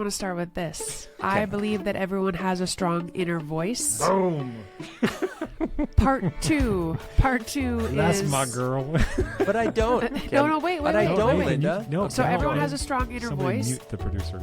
I want to start with this. I believe that everyone has a strong inner voice. Boom. Part two. That's is... my girl. But I don't. No, wait. But I don't, Linda. No, So everyone has a strong inner Somebody voice. mute the producer.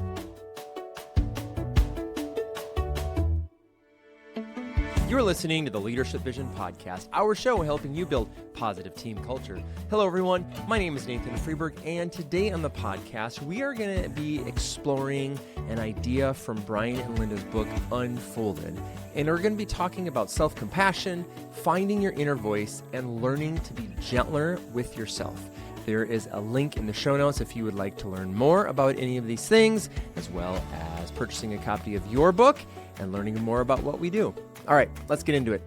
You're listening to the Leadership Vision Podcast, our show helping you build positive team culture. Hello, everyone. My name is Nathan Freeburg, and today on the podcast, we are going to be exploring an idea from Brian and Linda's book, Unfolded. And we're going to be talking about self-compassion, finding your inner voice, and learning to be gentler with yourself. There is a link in the show notes if you would like to learn more about any of these things, as well as purchasing a copy of your book and learning more about what we do. All right, let's get into it.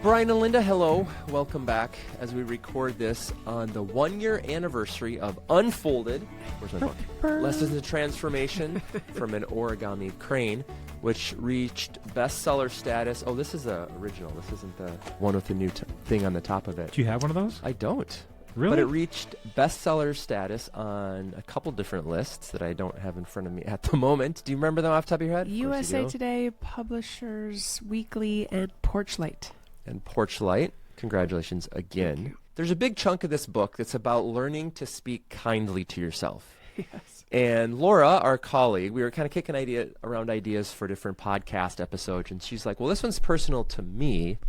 Brian and Linda, hello. Welcome back as we record this on the 1-year anniversary of Unfolded. Where's my book? Lessons in Transformation from an Origami Crane, which reached bestseller status. Oh, this is the original. This isn't the one with the new thing on the top of it. Do you have one of those? I don't. Really? But it reached bestseller status on a couple different lists that I don't have in front of me at the moment. Do you remember them off the top of your head? USA Today, Publishers Weekly, and Porchlight. And Porchlight. Congratulations again. There's a big chunk of this book that's about learning to speak kindly to yourself. Yes. And Laura, our colleague, we were kind of kicking around ideas for different podcast episodes, and she's like, well, this one's personal to me.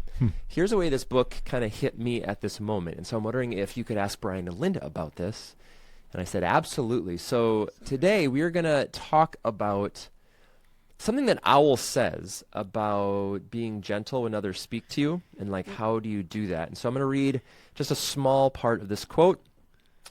Here's a way this book kind of hit me at this moment. And so I'm wondering if you could ask Brian and Linda about this. And I said, absolutely. So today we are going to talk about something that Owl says about being gentle when others speak to you, and like, how do you do that? And so I'm going to read just a small part of this quote,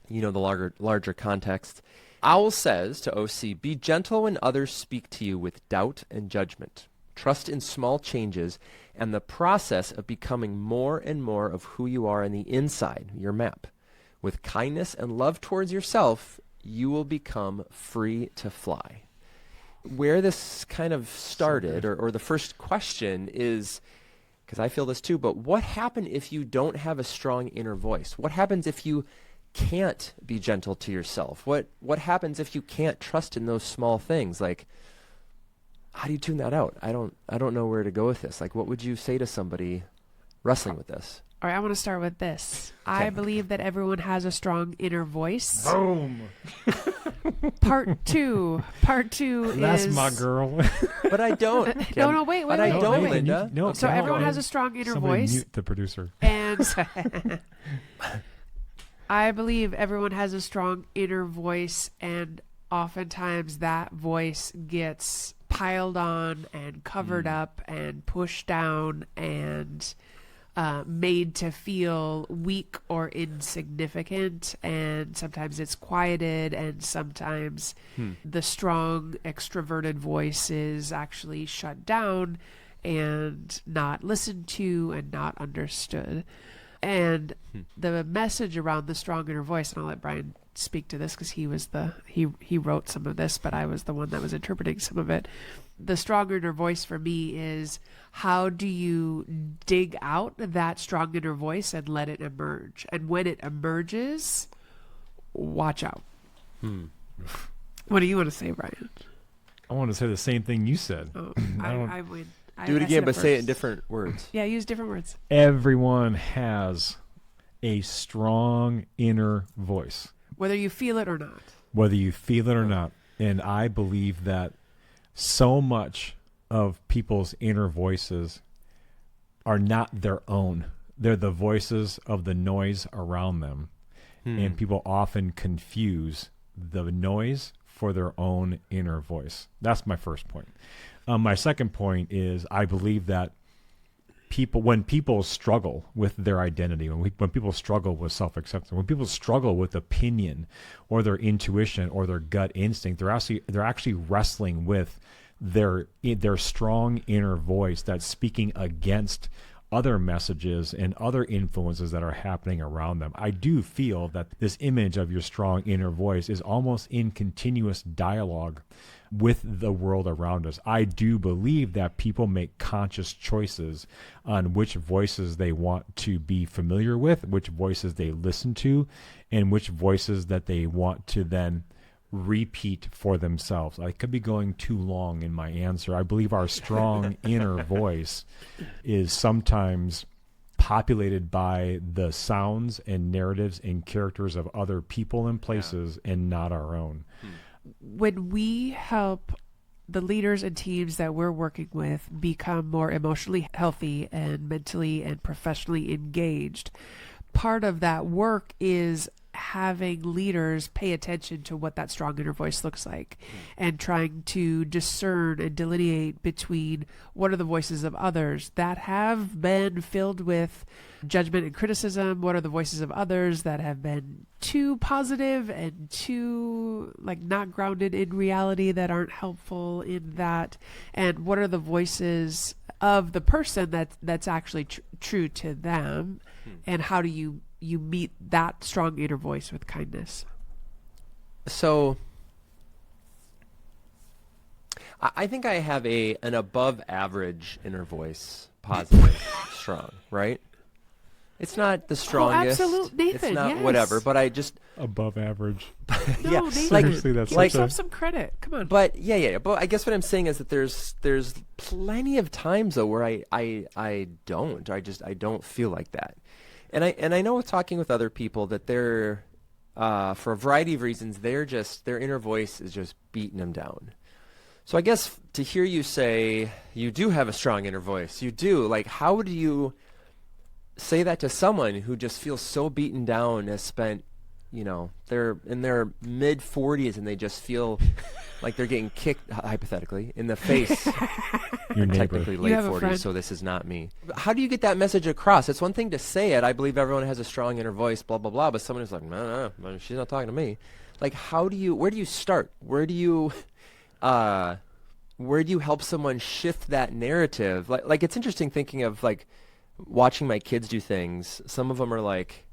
you know, the larger context. Owl says to OC, be gentle when others speak to you with doubt and judgment. Trust in small changes and the process of becoming more and more of who you are on the inside, your map. With kindness and love towards yourself, you will become free to fly. Where this kind of started, or the first question is, because I feel this too, but what happens if you don't have a strong inner voice? What happens if you can't be gentle to yourself? What happens if you can't trust in those small things? Like, how do you tune that out? I don't know where to go with this. Like, what would you say to somebody wrestling with this? All right, I want to start with this. I believe that everyone has a strong inner voice. Boom. Part two That's is... my girl. But I don't. No, wait. But I don't, wait. Linda. No, So everyone has a strong inner Somebody voice. mute the producer. And I believe everyone has a strong inner voice, and oftentimes that voice gets piled on and covered up and pushed down and made to feel weak or insignificant, and sometimes it's quieted, and sometimes the strong extroverted voice is actually shut down and not listened to and not understood. And the message around the strong inner voice, and I'll let Brian speak to this because he wrote some of this, but I was the one that was interpreting some of it. The strong inner voice for me is, how do you dig out that strong inner voice and let it emerge? And when it emerges, watch out. What do you want to say, Brian? I want to say the same thing you said. Oh, don't- I win. Do it I again, said but say it in first. different words. Yeah, use different words. Everyone has a strong inner voice, Whether you feel it or not. whether you feel it or not. And I believe that so much of people's inner voices are not their own. They're the voices of the noise around them. And people often confuse the noise for their own inner voice. That's my first point. My second point is, I believe that when people struggle with their identity, when people struggle with self-acceptance, when people struggle with opinion or their intuition or their gut instinct, they're actually wrestling with their strong inner voice that's speaking against other messages and other influences that are happening around them. I do feel that this image of your strong inner voice is almost in continuous dialogue with the world around us. I do believe that people make conscious choices on which voices they want to be familiar with, which voices they listen to, and which voices that they want to then repeat for themselves. I could be going too long in my answer. I believe our strong inner voice is sometimes populated by the sounds and narratives and characters of other people and places and not our own. When we help the leaders and teams that we're working with become more emotionally healthy and mentally and professionally engaged, part of that work is having leaders pay attention to what that strong inner voice looks like and trying to discern and delineate between what are the voices of others that have been filled with judgment and criticism, what are the voices of others that have been too positive and too not grounded in reality, that aren't helpful in that, and what are the voices of the person that's actually true to them, and how do you meet that strong inner voice with kindness? So I think I have an above average inner voice, positive, strong, right? It's not the strongest. Oh, absolutely, Nathan. It's not yes. whatever, but I just Above average. No, yeah, Nathan, Seriously, that's give such yourself a... some credit. Come on. But yeah. But I guess what I'm saying is that there's plenty of times though where I don't feel like that, and I know talking with other people that they're for a variety of reasons their inner voice is just beating them down. So I guess to hear you say you do have a strong inner voice, you do, how would you say that to someone who just feels so beaten down, has spent, they're in their mid 40s and they just feel like they're getting kicked, hypothetically, in the face. Your neighbor. Technically late 40s, so this is not me. How do you get that message across? It's one thing to say it. I believe everyone has a strong inner voice, blah, blah, blah. But someone who's like, no, she's not talking to me. Where do you start? Where do you help someone shift that narrative? It's interesting thinking of watching my kids do things. Some of them are like,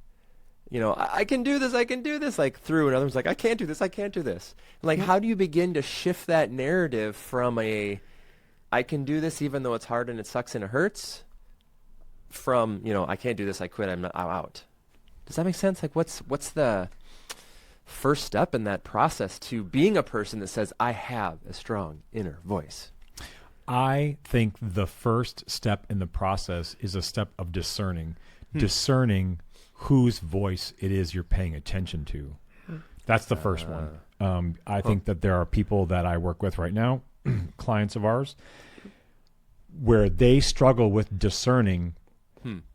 I can do this, through, and others like, I can't do this, I can't do this. How do you begin to shift that narrative from I can do this even though it's hard and it sucks and it hurts, from, I can't do this, I quit, I'm out. Does that make sense? What's the first step in that process to being a person that says, I have a strong inner voice? I think the first step in the process is a step of discerning whose voice it is you're paying attention to. That's the first one. I think that there are people that I work with right now, clients of ours, where they struggle with discerning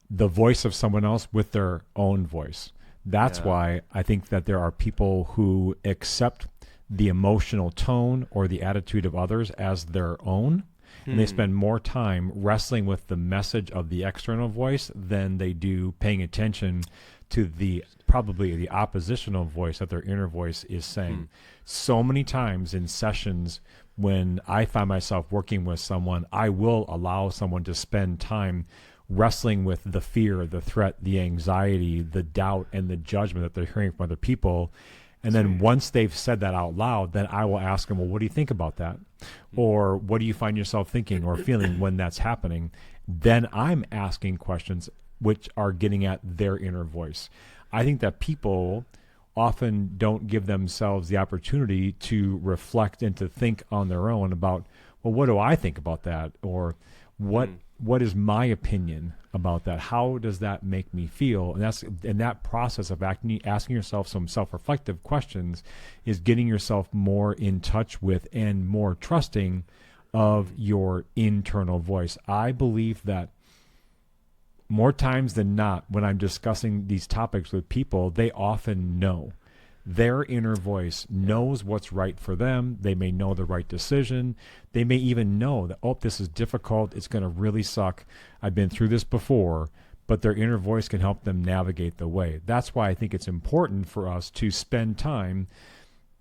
the voice of someone else with their own voice. That's why I think that there are people who accept the emotional tone or the attitude of others as their own. And they spend more time wrestling with the message of the external voice than they do paying attention to probably the oppositional voice that their inner voice is saying. So many times in sessions when I find myself working with someone, I will allow someone to spend time wrestling with the fear, the threat, the anxiety, the doubt, and the judgment that they're hearing from other people. And then once they've said that out loud, then I will ask them, well, what do you think about that? Or what do you find yourself thinking or feeling when that's happening? Then I'm asking questions which are getting at their inner voice. I think that people often don't give themselves the opportunity to reflect and to think on their own about, well, what do I think about that? Or what is my opinion about that? How does that make me feel? And that process of asking yourself some self-reflective questions is getting yourself more in touch with and more trusting of your internal voice. I believe that more times than not, when I'm discussing these topics with people, they often know. Their inner voice knows what's right for them. They may know the right decision. They may even know that, oh, this is difficult. It's going to really suck. I've been through this before, but their inner voice can help them navigate the way. That's why I think it's important for us to spend time.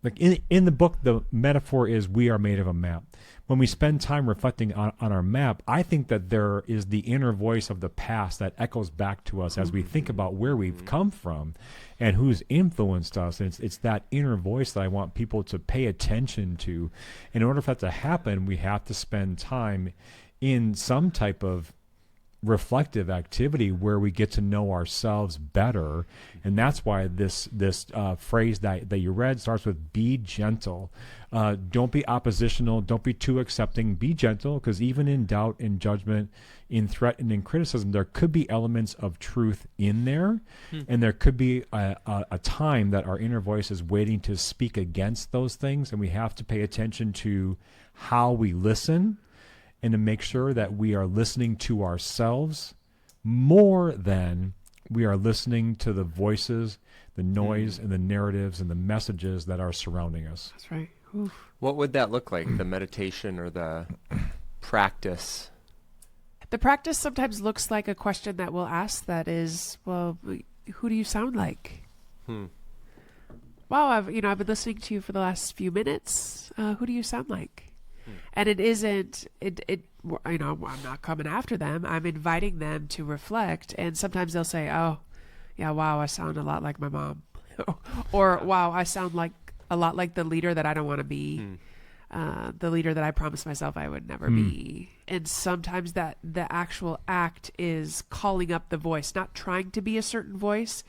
Like in the book, the metaphor is we are made of a map. When we spend time reflecting on our map, I think that there is the inner voice of the past that echoes back to us as we think about where we've come from and who's influenced us. And it's that inner voice that I want people to pay attention to. In order for that to happen, we have to spend time in some type of reflective activity where we get to know ourselves better. And that's why this phrase that you read starts with be gentle. Don't be oppositional. Don't be too accepting. Be gentle, because even in doubt, in judgment, in threat, and in criticism, there could be elements of truth in there. And there could be a time that our inner voice is waiting to speak against those things. And we have to pay attention to how we listen, and to make sure that we are listening to ourselves more than we are listening to the voices, the noise, and the narratives and the messages that are surrounding us. That's right. Oof. What would that look like, the meditation or the practice? The practice sometimes looks like a question that we'll ask that is, well, who do you sound like? Wow, I've been listening to you for the last few minutes. Who do you sound like? And it isn't, I'm not coming after them. I'm inviting them to reflect. And sometimes they'll say, oh, yeah, wow, I sound a lot like my mom. Or, wow, I sound like a lot like the leader that I don't want to be, the leader that I promised myself I would never be. And sometimes that the actual act is calling up the voice, not trying to be a certain voice,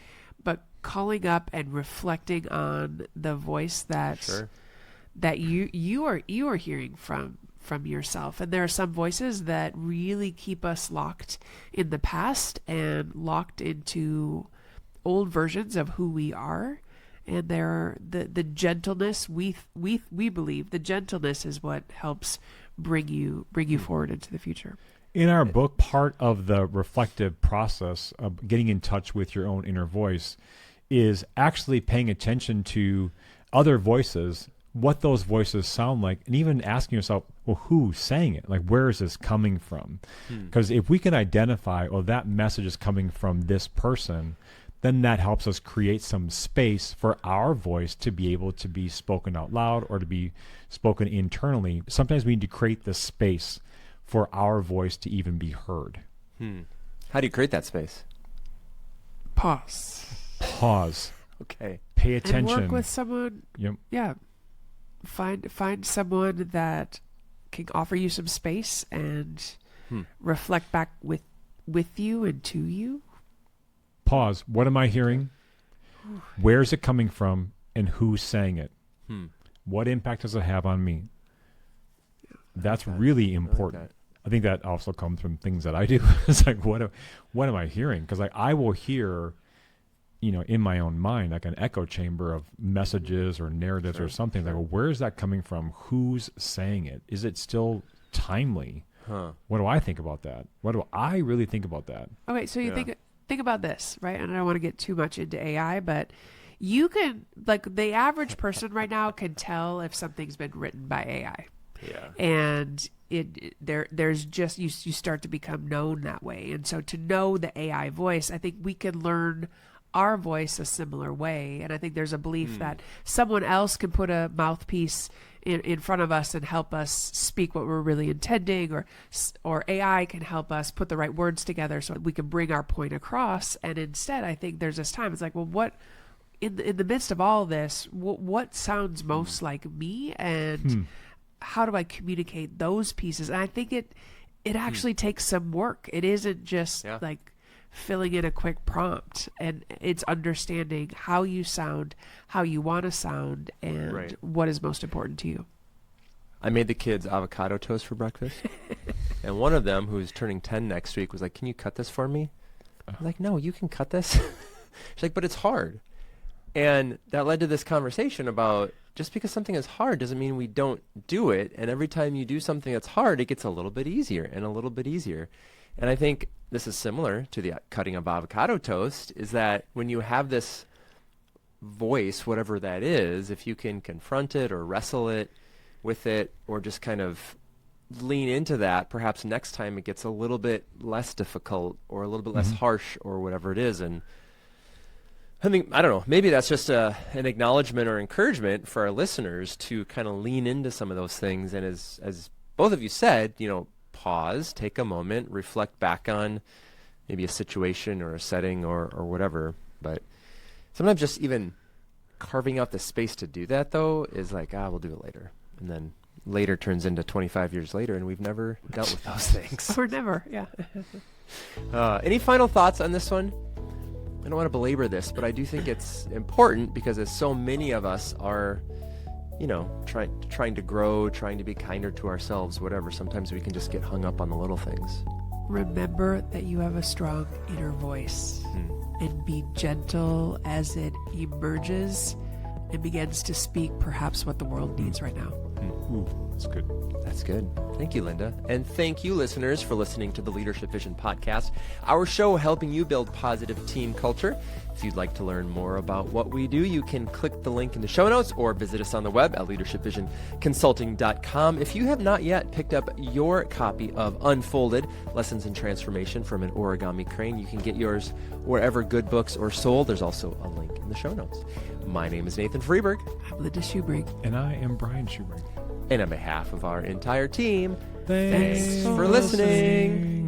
but calling up and reflecting on the voice that that you are hearing from yourself. And there are some voices that really keep us locked in the past and locked into old versions of who we are. And there, the gentleness, we believe the gentleness is what helps bring you forward into the future. In our book, part of the reflective process of getting in touch with your own inner voice is actually paying attention to other voices, what those voices sound like, and even asking yourself, well, who's saying it? Like, where is this coming from? Because if we can identify, oh, that message is coming from this person, then that helps us create some space for our voice to be able to be spoken out loud or to be spoken internally. Sometimes we need to create the space for our voice to even be heard. How do you create that space? Pause. Okay. Pay attention. And work with someone. Yep. Yeah. Find someone that can offer you some space and reflect back with you and to you. Pause. What am I hearing? Where's it coming from? And who's saying it? What impact does it have on me? That's really important. I think that also comes from things that I do. It's like, what am I hearing? Because like I will hear, in my own mind, like an echo chamber of messages or narratives or something. Like, well, where is that coming from? Who's saying it? Is it still timely? What do I think about that? What do I really think about that? Okay, so you think about this, right? And I don't want to get too much into AI, but you can, like, the average person right now can tell if something's been written by AI. Yeah. And there's just you start to become known that way. And so to know the AI voice, I think we can learn our voice a similar way. And I think there's a belief that someone else can put a mouthpiece in front of us and help us speak what we're really intending, or AI can help us put the right words together so we can bring our point across. And instead, I think there's this time, it's like, well, what in the midst of all this, what sounds most like me, and how do I communicate those pieces? And I think it actually takes some work. It isn't just like filling in a quick prompt, and it's understanding how you sound, how you want to sound, and what is most important to you. I made the kids avocado toast for breakfast, and one of them, who's turning 10 next week, was like, "Can you cut this for me?" I'm like, "No, you can cut this." She's like, "But it's hard." And that led to this conversation about just because something is hard doesn't mean we don't do it. And every time you do something that's hard, it gets a little bit easier and a little bit easier. And I think this is similar to the cutting of avocado toast, is that when you have this voice, whatever that is, if you can confront it or wrestle it with it or just kind of lean into that, perhaps next time it gets a little bit less difficult or a little bit less harsh or whatever it is. And I think, I don't know, maybe that's just an acknowledgement or encouragement for our listeners to kind of lean into some of those things. And as both of you said, pause, take a moment, reflect back on maybe a situation or a setting or whatever. But sometimes just even carving out the space to do that, though, is like, we'll do it later. And then later turns into 25 years later, and we've never dealt with those things. Or never, yeah. Any final thoughts on this one? I don't want to belabor this, but I do think it's important because as so many of us are, trying to grow, trying to be kinder to ourselves, whatever, sometimes we can just get hung up on the little things. Remember that you have a strong inner voice and be gentle as it emerges and begins to speak perhaps what the world needs right now. Ooh, that's good. That's good. Thank you, Linda. And thank you, listeners, for listening to the Leadership Vision podcast, our show helping you build positive team culture. If you'd like to learn more about what we do, you can click the link in the show notes or visit us on the web at leadershipvisionconsulting.com. If you have not yet picked up your copy of Unfolded, Lessons in Transformation from an Origami Crane, you can get yours wherever good books are sold. There's also a link in the show notes. My name is Nathan Freeburg. I'm Linda Schubring. And I am Brian Schubring. And on behalf of our entire team, Thanks for listening.